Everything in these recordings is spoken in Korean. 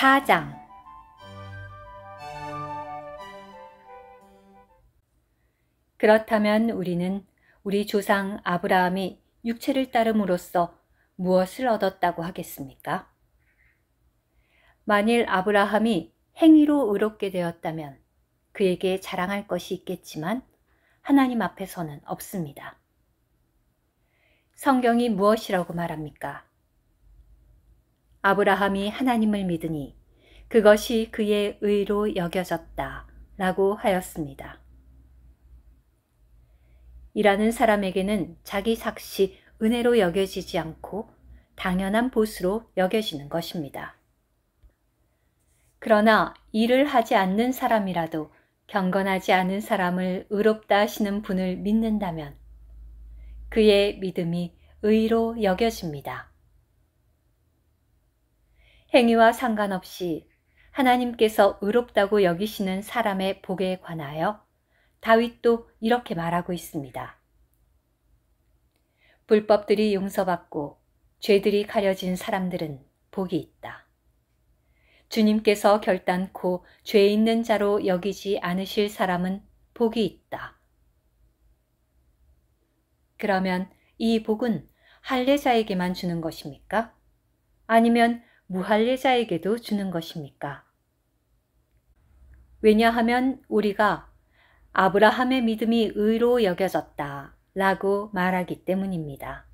4장. 그렇다면 우리는 우리 조상 아브라함이 육체를 따름으로써 무엇을 얻었다고 하겠습니까? 만일 아브라함이 행위로 의롭게 되었다면 그에게 자랑할 것이 있겠지만 하나님 앞에서는 없습니다. 성경이 무엇이라고 말합니까? 아브라함이 하나님을 믿으니 그것이 그의 의로 여겨졌다 라고 하였습니다. 일하는 사람에게는 자기 삭시 은혜로 여겨지지 않고 당연한 보수로 여겨지는 것입니다. 그러나 일을 하지 않는 사람이라도 경건하지 않은 사람을 의롭다 하시는 분을 믿는다면 그의 믿음이 의로 여겨집니다. 행위와 상관없이 하나님께서 의롭다고 여기시는 사람의 복에 관하여 다윗도 이렇게 말하고 있습니다. 불법들이 용서받고 죄들이 가려진 사람들은 복이 있다. 주님께서 결단코 죄 있는 자로 여기지 않으실 사람은 복이 있다. 그러면 이 복은 할례자에게만 주는 것입니까? 아니면 무할례자에게도 주는 것입니까? 왜냐하면 우리가 아브라함의 믿음이 의로 여겨졌다 라고 말하기 때문입니다.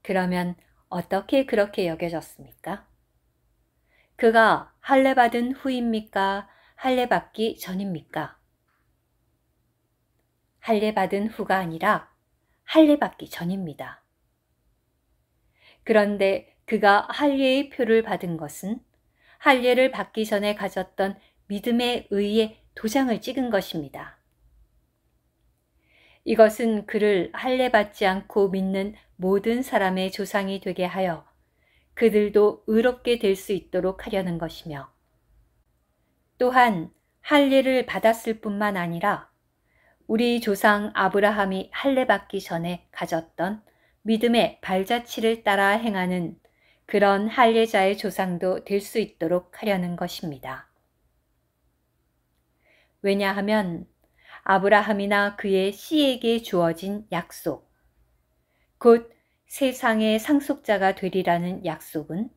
그러면 어떻게 그렇게 여겨졌습니까? 그가 할례 받은 후입니까? 할례 받기 전입니까? 할례 받은 후가 아니라 할례 받기 전입니다. 그런데 그가 할례의 표를 받은 것은 할례를 받기 전에 가졌던 믿음의 의의 도장을 찍은 것입니다. 이것은 그를 할례 받지 않고 믿는 모든 사람의 조상이 되게 하여 그들도 의롭게 될 수 있도록 하려는 것이며, 또한 할례를 받았을 뿐만 아니라 우리 조상 아브라함이 할례 받기 전에 가졌던 믿음의 발자취를 따라 행하는 그런 할례자의 조상도 될 수 있도록 하려는 것입니다. 왜냐하면 아브라함이나 그의 씨에게 주어진 약속, 곧 세상의 상속자가 되리라는 약속은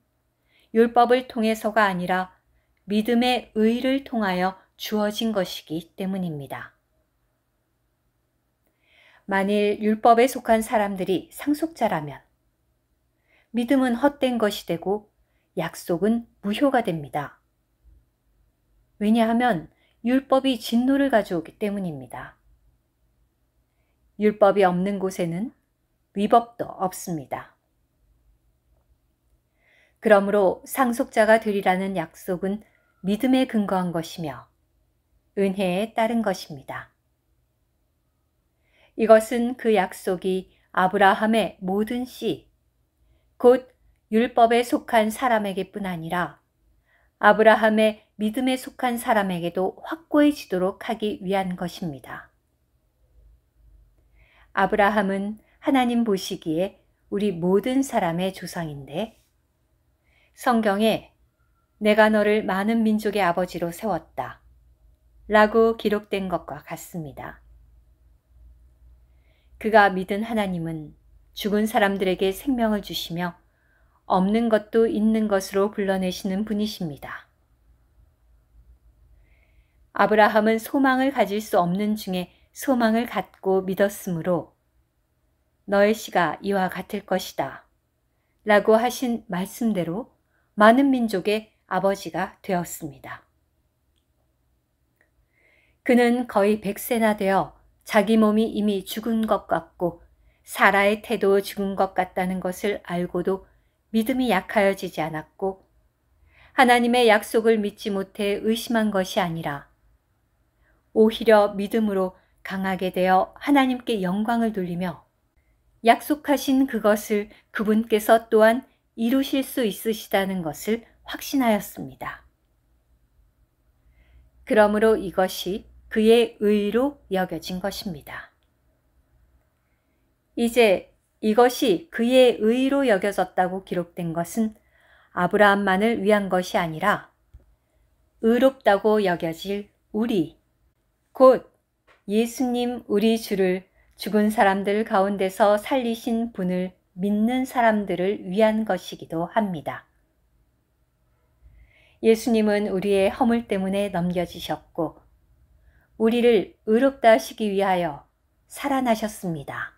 율법을 통해서가 아니라 믿음의 의를 통하여 주어진 것이기 때문입니다. 만일 율법에 속한 사람들이 상속자라면 믿음은 헛된 것이 되고 약속은 무효가 됩니다. 왜냐하면 율법이 진노를 가져오기 때문입니다. 율법이 없는 곳에는 위법도 없습니다. 그러므로 상속자가 되리라는 약속은 믿음에 근거한 것이며 은혜에 따른 것입니다. 이것은 그 약속이 아브라함의 모든 씨, 곧 율법에 속한 사람에게뿐 아니라 아브라함의 믿음에 속한 사람에게도 확고해지도록 하기 위한 것입니다. 아브라함은 하나님 보시기에 우리 모든 사람의 조상인데 성경에 내가 너를 많은 민족의 아버지로 세웠다 라고 기록된 것과 같습니다. 그가 믿은 하나님은 죽은 사람들에게 생명을 주시며 없는 것도 있는 것으로 불러내시는 분이십니다. 아브라함은 소망을 가질 수 없는 중에 소망을 갖고 믿었으므로 너의 씨가 이와 같을 것이다 라고 하신 말씀대로 많은 민족의 아버지가 되었습니다. 그는 거의 100세나 되어 자기 몸이 이미 죽은 것 같고 사라의 태도 죽은 것 같다는 것을 알고도 믿음이 약하여지지 않았고 하나님의 약속을 믿지 못해 의심한 것이 아니라 오히려 믿음으로 강하게 되어 하나님께 영광을 돌리며 약속하신 그것을 그분께서 또한 이루실 수 있으시다는 것을 확신하였습니다. 그러므로 이것이 그의 의로 여겨진 것입니다. 이제 이것이 그의 의로 여겨졌다고 기록된 것은 아브라함만을 위한 것이 아니라 의롭다고 여겨질 우리, 곧 예수님 우리 주를 죽은 사람들 가운데서 살리신 분을 믿는 사람들을 위한 것이기도 합니다. 예수님은 우리의 허물 때문에 넘겨지셨고 우리를 의롭다 하시기 위하여 살아나셨습니다.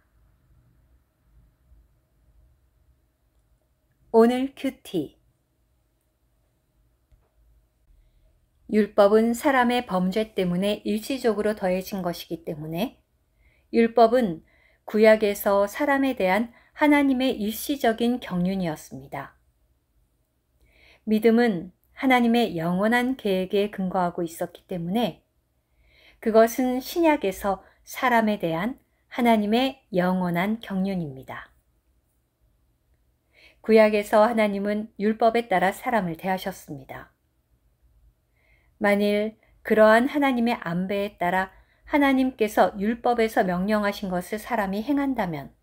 오늘 큐티. 율법은 사람의 범죄 때문에 일시적으로 더해진 것이기 때문에 율법은 구약에서 사람에 대한 하나님의 일시적인 경륜이었습니다. 믿음은 하나님의 영원한 계획에 근거하고 있었기 때문에 그것은 신약에서 사람에 대한 하나님의 영원한 경륜입니다. 구약에서 하나님은 율법에 따라 사람을 대하셨습니다. 만일 그러한 하나님의 안배에 따라 하나님께서 율법에서 명령하신 것을 사람이 행한다면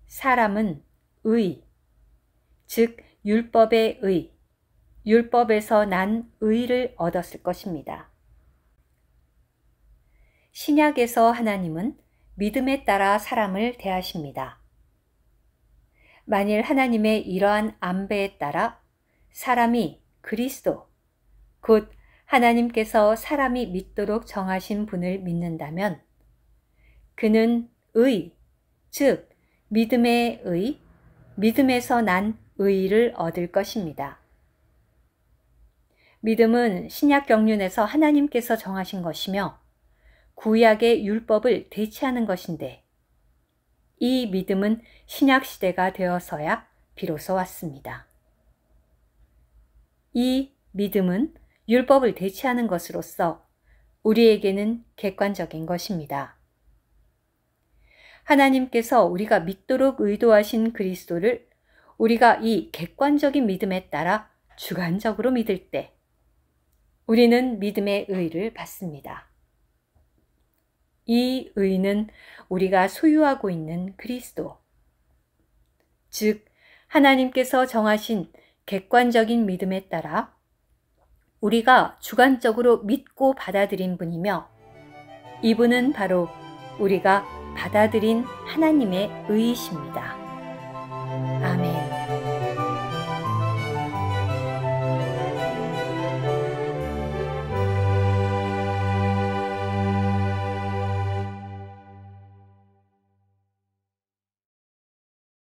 사람은 의, 즉 율법의 의, 율법에서 난 의를 얻었을 것입니다. 신약에서 하나님은 믿음에 따라 사람을 대하십니다. 만일 하나님의 이러한 안배에 따라 사람이 그리스도, 곧 하나님께서 사람이 믿도록 정하신 분을 믿는다면 그는 의, 즉 믿음의 의, 믿음에서 난 의를 얻을 것입니다. 믿음은 신약 경륜에서 하나님께서 정하신 것이며 구약의 율법을 대체하는 것인데 이 믿음은 신약 시대가 되어서야 비로소 왔습니다. 이 믿음은 율법을 대체하는 것으로서 우리에게는 객관적인 것입니다. 하나님께서 우리가 믿도록 의도하신 그리스도를 우리가 이 객관적인 믿음에 따라 주관적으로 믿을 때 우리는 믿음의 의를 받습니다. 이 의는 우리가 소유하고 있는 그리스도, 즉 하나님께서 정하신 객관적인 믿음에 따라 우리가 주관적으로 믿고 받아들인 분이며 이분은 바로 우리가 받아들인 하나님의 의이십니다.